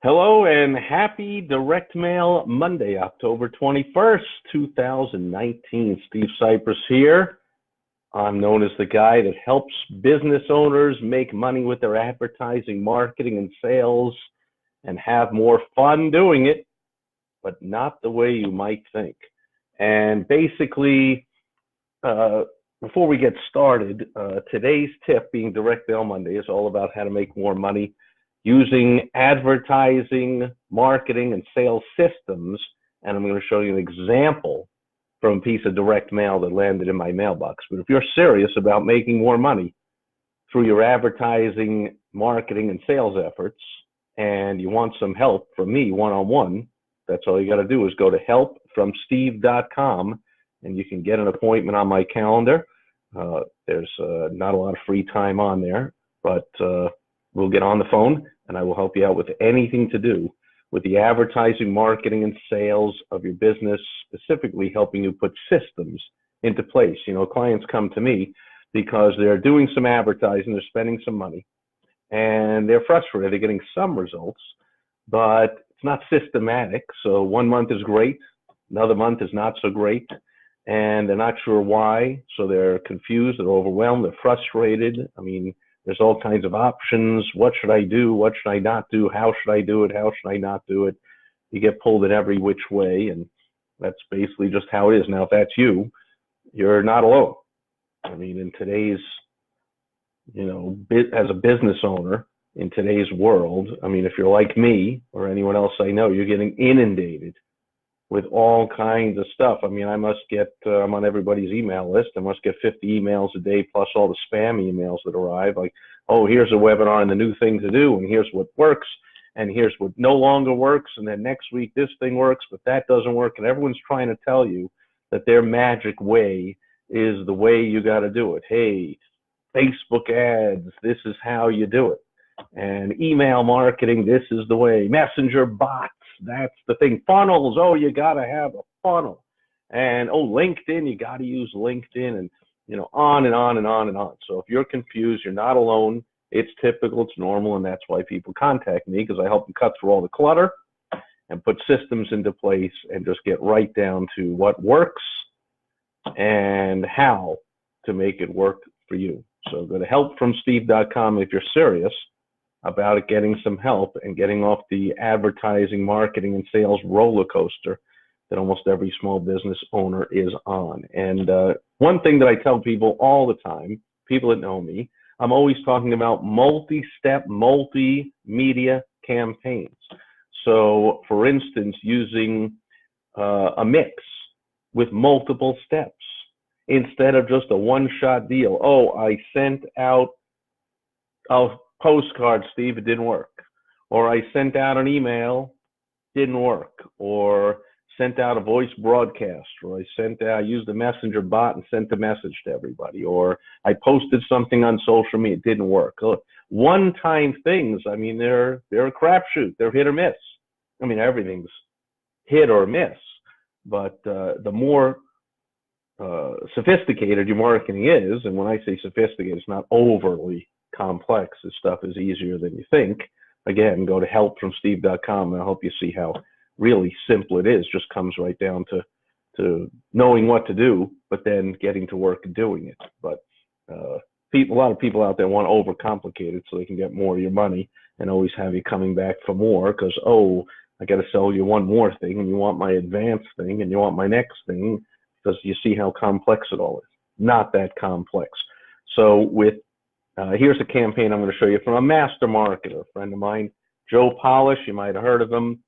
Hello and happy Direct Mail Monday, October 21st, 2019. Steve Sipress here. I'm known as the guy that helps business owners make money with their advertising, marketing, and sales and have more fun doing it, but not the way you might think. And basically, before we get started, today's tip, being Direct Mail Monday, is all about how to make more money using advertising, marketing, and sales systems. And I'm going to show you an example from a piece of direct mail that landed in my mailbox. But if you're serious about making more money through your advertising, marketing, and sales efforts, and you want some help from me one-on-one, that's all you got to do is go to helpfromsteve.com and you can get an appointment on my calendar. There's not a lot of free time on there, but we'll get on the phone and I will help you out with anything to do with the advertising, marketing, and sales of your business, specifically helping you put systems into place. You know, clients come to me because they're doing some advertising, they're spending some money, and they're frustrated. They're getting some results, but it's not systematic. So one month is great, another month is not so great, and they're not sure why. So they're confused, they're overwhelmed, they're frustrated. I mean, there's all kinds of options. What should I do? What should I not do? How should I do it? How should I not do it? You get pulled in every which way, and that's basically just how it is. Now, if that's you, you're not alone. I mean, in today's, as a business owner in today's world, I mean, if you're like me or anyone else I know, you're getting inundated with all kinds of stuff. I mean, I'm on everybody's email list. I must get 50 emails a day plus all the spam emails that arrive. Like, oh, here's a webinar and the new thing to do, and here's what works, and here's what no longer works, and then next week this thing works, but that doesn't work. And everyone's trying to tell you that their magic way is the way you got to do it. Hey, Facebook ads, this is how you do it. And email marketing, this is the way. Messenger bots, that's the thing. Funnels, oh, you got to have a funnel. And, oh, LinkedIn, you got to use LinkedIn, and, on and on and on and on. So if you're confused, you're not alone. It's typical, it's normal, and that's why people contact me, because I help them cut through all the clutter and put systems into place and just get right down to what works and how to make it work for you. So go to helpfromsteve.com if you're serious about it, getting some help and getting off the advertising, marketing, and sales roller coaster that almost every small business owner is on. And one thing that I tell people all the time, people that know me, I'm always talking about multi-step, multimedia campaigns. So, for instance, using a mix with multiple steps instead of just a one-shot deal. Oh, I sent out a postcard, Steve, it didn't work. Or I sent out an email, didn't work. Or sent out a voice broadcast. Or I used a messenger bot and sent a message to everybody. Or I posted something on social media, it didn't work. One-time things, I mean, they're a crapshoot. They're hit or miss. I mean, everything's hit or miss. But the more sophisticated your marketing is, and when I say sophisticated, it's not overly complex. This stuff is easier than you think. Again, go to helpfromsteve.com and I'll help you see how really simple it is. Just comes right down to knowing what to do, but then getting to work and doing it. But a lot of people out there want to overcomplicate it so they can get more of your money and always have you coming back for more because, oh, I got to sell you one more thing and you want my advanced thing and you want my next thing because you see how complex it all is. Not that complex. So here's a campaign I'm going to show you from a master marketer, a friend of mine, Joe Polish. You might have heard of him.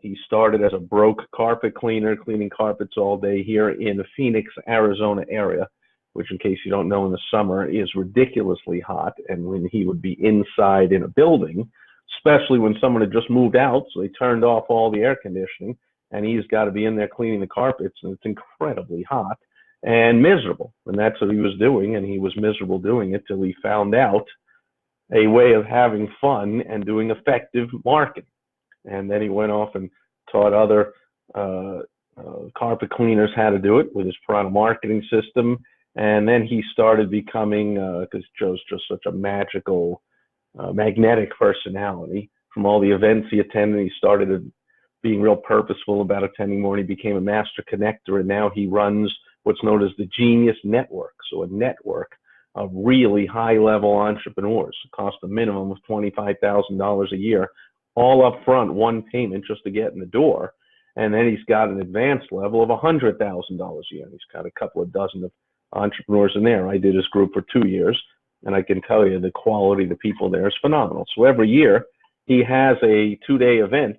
He started as a broke carpet cleaner, cleaning carpets all day here in the Phoenix, Arizona area, which, in case you don't know, in the summer is ridiculously hot. And when he would be inside in a building, especially when someone had just moved out, so they turned off all the air conditioning, and he's got to be in there cleaning the carpets, and it's incredibly hot and miserable. And that's what he was doing, and he was miserable doing it till he found out a way of having fun and doing effective marketing. And then he went off and taught other carpet cleaners how to do it with his Piranha marketing system. And then he started becoming, because Joe's just such a magical, magnetic personality, from all the events he attended. He started being real purposeful about attending more, and he became a master connector, and now he runs what's known as the Genius Network. So a network of really high-level entrepreneurs. It costs a minimum of $25,000 a year, all up front, one payment just to get in the door. And then he's got an advanced level of $100,000 a year. And he's got a couple of dozen of entrepreneurs in there. I did his group for 2 years, and I can tell you the quality of the people there is phenomenal. So every year he has a 2-day event,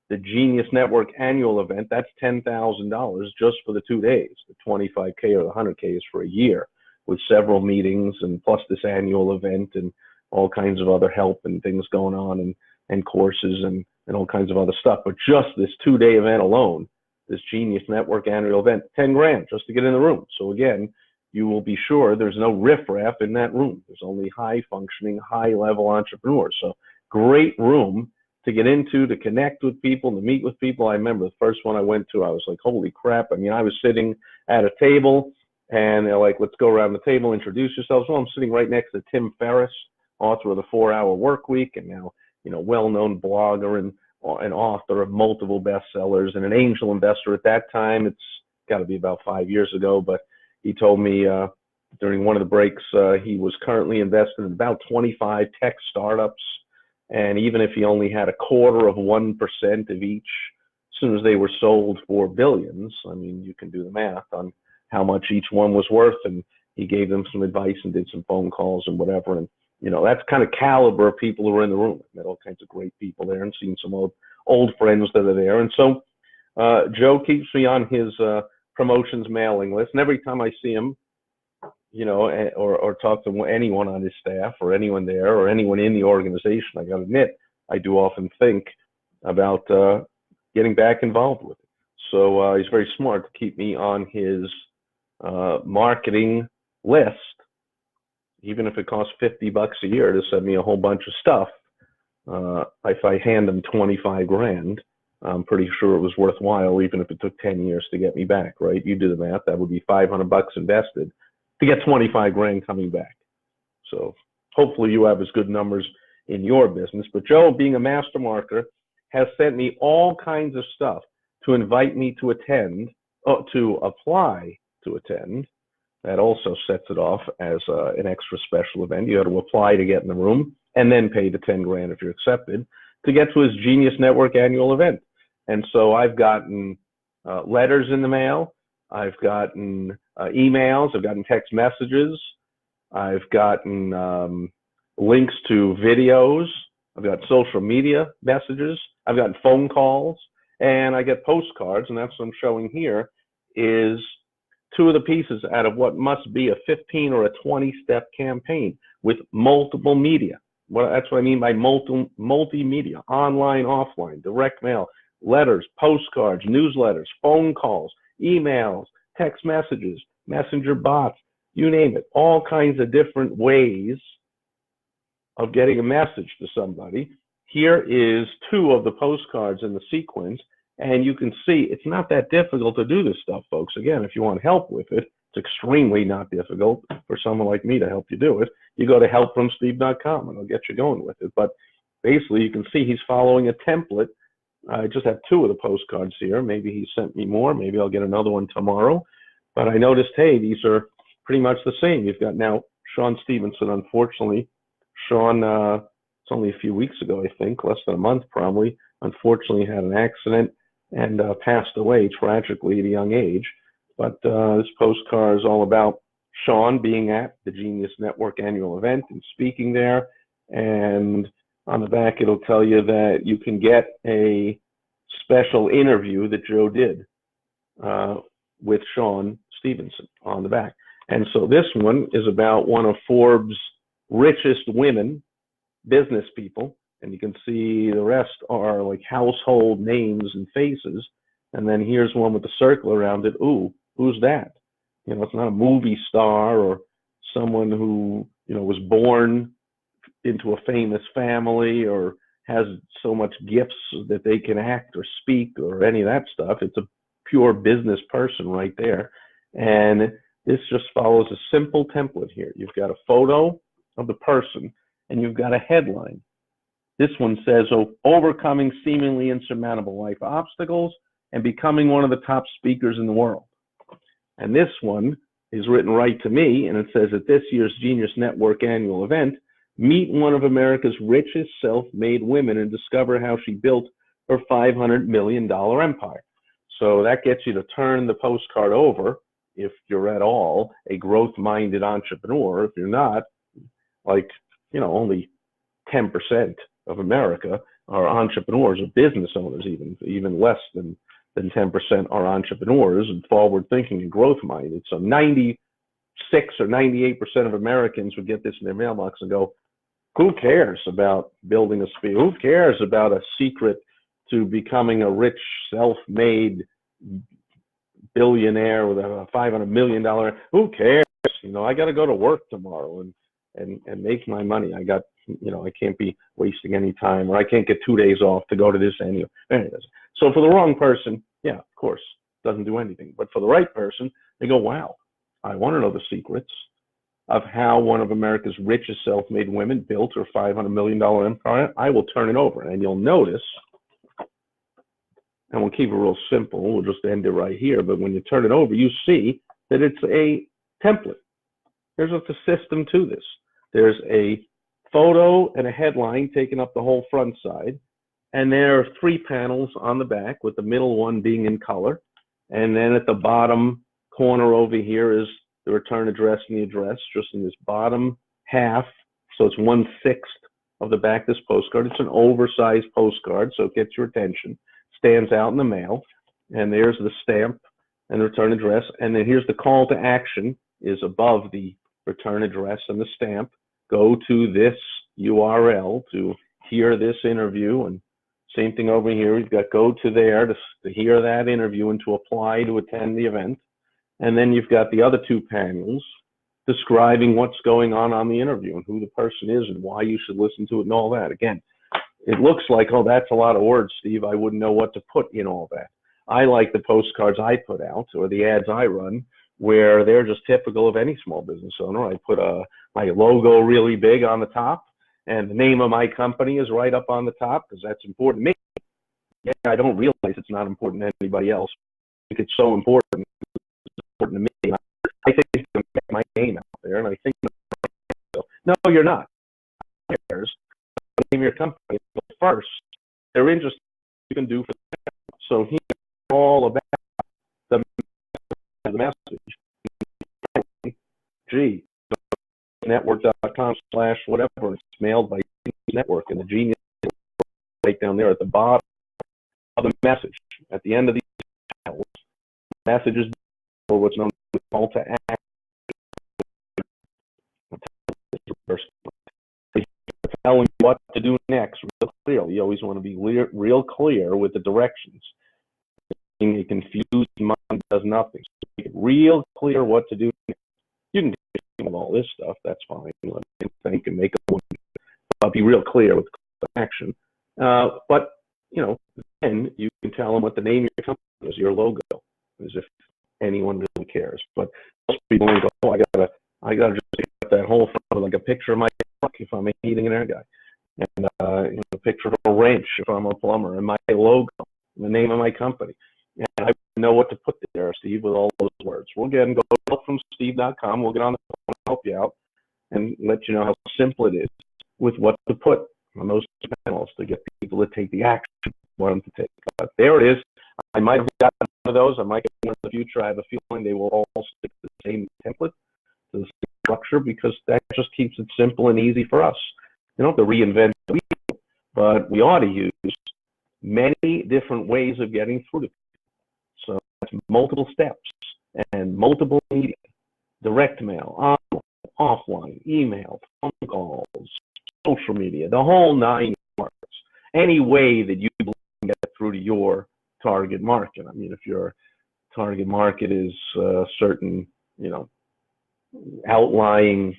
the Genius Network annual event. That's $10,000 just for the 2 days. The 25K or the 100K is for a year, with several meetings and plus this annual event and all kinds of other help and things going on, and courses and all kinds of other stuff. But just this 2-day event alone, this Genius Network annual event, 10 grand just to get in the room. So again, you will be sure there's no riffraff in that room. There's only high functioning, high level entrepreneurs. So great room to get into, to connect with people, to meet with people. I remember the first one I went to, I was like, holy crap. I mean, I was sitting at a table and they're like, let's go around the table, introduce yourselves. Well, I'm sitting right next to Tim Ferriss, author of the 4-Hour Workweek, and now, you know, well-known blogger and an author of multiple bestsellers and an angel investor at that time. It's got to be about 5 years ago, but he told me during one of the breaks he was currently invested in about 25 tech startups, and even if he only had 0.25% of each, as soon as they were sold for billions, I mean, you can do the math on how much each one was worth, and he gave them some advice and did some phone calls and whatever. And you know, that's kind of caliber of people who are in the room. I've met all kinds of great people there and seen some old friends that are there. And so Joe keeps me on his promotions mailing list. And every time I see him, you know, or talk to anyone on his staff or anyone there or anyone in the organization, I got to admit, I do often think about getting back involved with it. So he's very smart to keep me on his marketing list. Even if it costs $50 a year to send me a whole bunch of stuff, if I hand him 25 grand, I'm pretty sure it was worthwhile, even if it took 10 years to get me back, right? You do the math, that would be $500 invested to get 25 grand coming back. So hopefully you have as good numbers in your business. But Joe, being a master marketer, has sent me all kinds of stuff to invite me to attend, to apply to attend. That also sets it off as an extra special event. You have to apply to get in the room and then pay the 10 grand if you're accepted to get to his Genius Network annual event. And so I've gotten letters in the mail. I've gotten emails. I've gotten text messages. I've gotten links to videos. I've got social media messages. I've gotten phone calls, and I get postcards, and that's what I'm showing here is 2 of the pieces out of what must be a 15 or a 20-step campaign with multiple media. Well, that's what I mean by multimedia, online, offline, direct mail, letters, postcards, newsletters, phone calls, emails, text messages, messenger bots, you name it, all kinds of different ways of getting a message to somebody. Here is 2 of the postcards in the sequence. And you can see it's not that difficult to do this stuff, folks. Again, if you want help with it, it's extremely not difficult for someone like me to help you do it. You go to helpfromsteve.com and I'll get you going with it. But basically, you can see he's following a template. I just have 2 of the postcards here. Maybe he sent me more. Maybe I'll get another one tomorrow. But I noticed, hey, these are pretty much the same. You've got now Sean Stevenson. Unfortunately, Sean, it's only a few weeks ago, I think, less than a month probably, unfortunately had an accident and passed away tragically at a young age. But this postcard is all about Sean being at the Genius Network annual event and speaking there. And on the back, it'll tell you that you can get a special interview that Joe did with Sean Stevenson on the back. And so this one is about one of Forbes' richest women, business people. And you can see the rest are like household names and faces. And then here's one with the circle around it. Ooh, who's that? You know, it's not a movie star or someone who, you know, was born into a famous family or has so much gifts that they can act or speak or any of that stuff. It's a pure business person right there. And this just follows a simple template here. You've got a photo of the person and you've got a headline. This one says, overcoming seemingly insurmountable life obstacles and becoming one of the top speakers in the world. And this one is written right to me, and it says, at this year's Genius Network annual event, meet one of America's richest self-made women and discover how she built her $500 million empire. So that gets you to turn the postcard over if you're at all a growth-minded entrepreneur. If you're not, like, only 10% of America are entrepreneurs or business owners, even less than 10% are entrepreneurs and forward-thinking and growth-minded. So 96 or 98% of Americans would get this in their mailbox and go, who cares about building a speed? Who cares about a secret to becoming a rich, self-made billionaire with a $500 million? Who cares? I got to go to work tomorrow and make my money. I can't be wasting any time, or I can't get 2 days off to go to this annual. Anyways, so for the wrong person, yeah, of course, doesn't do anything. But for the right person, they go, wow, I want to know the secrets of how one of America's richest self-made women built her $500 million empire. I will turn it over. And you'll notice, and we'll keep it real simple, we'll just end it right here, but when you turn it over, you see that it's a template. There's a system to this. There's a photo and a headline taking up the whole front side, and there are 3 panels on the back, with the middle one being in color. And then at the bottom corner over here is the return address and the address, just in this bottom half. So it's 1/6 of the back of this postcard. It's an oversized postcard, so it gets your attention, stands out in the mail. And there's the stamp and the return address. And then here's the call to action, is above the return address and the stamp. Go to this URL to hear this interview. And same thing over here. We've got go to there to hear that interview and to apply to attend the event. And then you've got the other 2 panels describing what's going on the interview and who the person is and why you should listen to it and all that. Again, it looks like, oh, that's a lot of words, Steve. I wouldn't know what to put in all that. I like the postcards I put out, or the ads I run, where they're just typical of any small business owner. I put my logo really big on the top, and the name of my company is right up on the top, because that's important to me. Yeah, I don't realize it's not important to anybody else. I think it's so important. It's important to me. I think you can get my name out there, and I think so. No, you're not. Who cares? Name your company first. They're interested in what you can do for them. So here's all about the message. Gee, network.com/whatever. It's mailed by Genius Network, and the Genius right down there at the bottom of the message. At the end of these panels, messages or what's known as call to action. Telling you what to do next real clearly. You always want to be real clear with the directions. A confused mind does nothing. So make it real clear what to do next. You can do all this stuff, that's fine. Let me think and make a one, but be real clear with action. But then you can tell them what the name of your company is, your logo, as if anyone really cares. But most people go, oh, I gotta just get that whole front with like a picture of my truck if I'm a heating and air guy, and a picture of a wrench if I'm a plumber, and my logo, and the name of my company. And I know what to put there, Steve, with all those words. We'll go to helpfromsteve.com. We'll get on the phone and help you out and let you know how simple it is with what to put on those panels to get people to take the action we want them to take. But there it is. I might have gotten one of those. I might get one in the future. I have a feeling they will all stick to the same template, to the same structure, because that just keeps it simple and easy for us. You don't have to reinvent the wheel, but we ought to use many different ways of getting through it. So that's multiple steps and multiple media, direct mail, online, offline, email, phone calls, social media, the whole 9 yards. Any way that you can get through to your target market. I mean, if your target market is a certain, outlying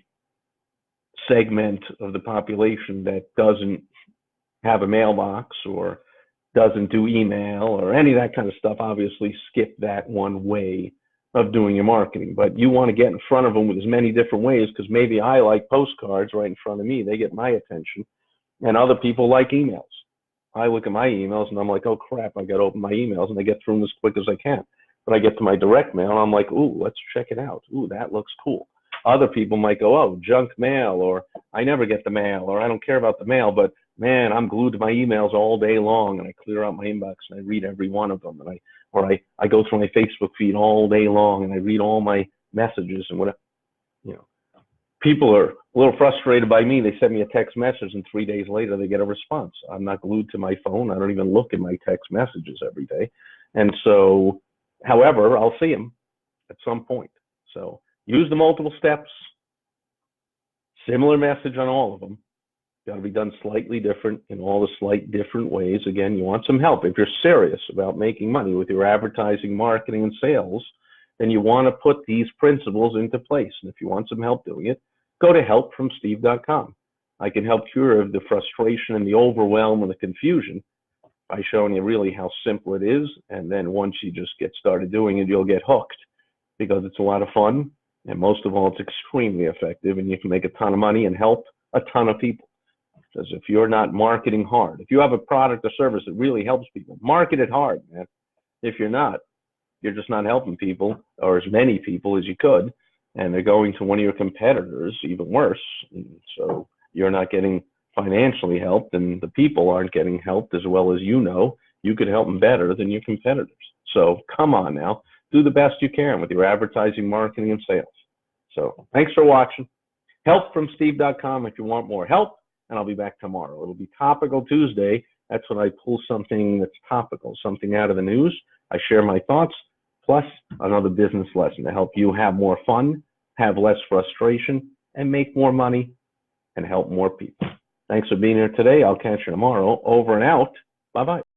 segment of the population that doesn't have a mailbox or doesn't do email or any of that kind of stuff, obviously skip that one way of doing your marketing. But you want to get in front of them with as many different ways, because maybe I like postcards right in front of me. They get my attention. And other people like emails. I look at my emails and I'm like, oh crap, I got to open my emails, and I get through them as quick as I can. But I get to my direct mail and I'm like, ooh, let's check it out. Ooh, that looks cool. Other people might go, oh, junk mail, or I never get the mail, or I don't care about the mail, but man, I'm glued to my emails all day long, and I clear out my inbox and I read every one of them, and I go through my Facebook feed all day long and I read all my messages and whatever. You know, people are a little frustrated by me. They send me a text message and 3 days later they get a response. I'm not glued to my phone. I don't even look at my text messages every day. And so, however, I'll see them at some point. So use the multiple steps. Similar message on all of them. Got to be done slightly different in all the slight different ways. Again, you want some help. If you're serious about making money with your advertising, marketing, and sales, then you want to put these principles into place. And if you want some help doing it, go to helpfromsteve.com. I can help cure the frustration and the overwhelm and the confusion by showing you really how simple it is. And then once you just get started doing it, you'll get hooked, because it's a lot of fun. And most of all, it's extremely effective, and you can make a ton of money and help a ton of people. Because if you're not marketing hard, if you have a product or service that really helps people, market it hard, man. If you're not, you're just not helping people, or as many people as you could, and they're going to one of your competitors, even worse. And so you're not getting financially helped, and the people aren't getting helped as well as you could help them better than your competitors. So come on now, do the best you can with your advertising, marketing, and sales. So thanks for watching. Helpfromsteve.com if you want more help, and I'll be back tomorrow. It'll be Topical Tuesday. That's when I pull something that's topical, something out of the news. I share my thoughts, plus another business lesson to help you have more fun, have less frustration, and make more money and help more people. Thanks for being here today. I'll catch you tomorrow. Over and out. Bye-bye.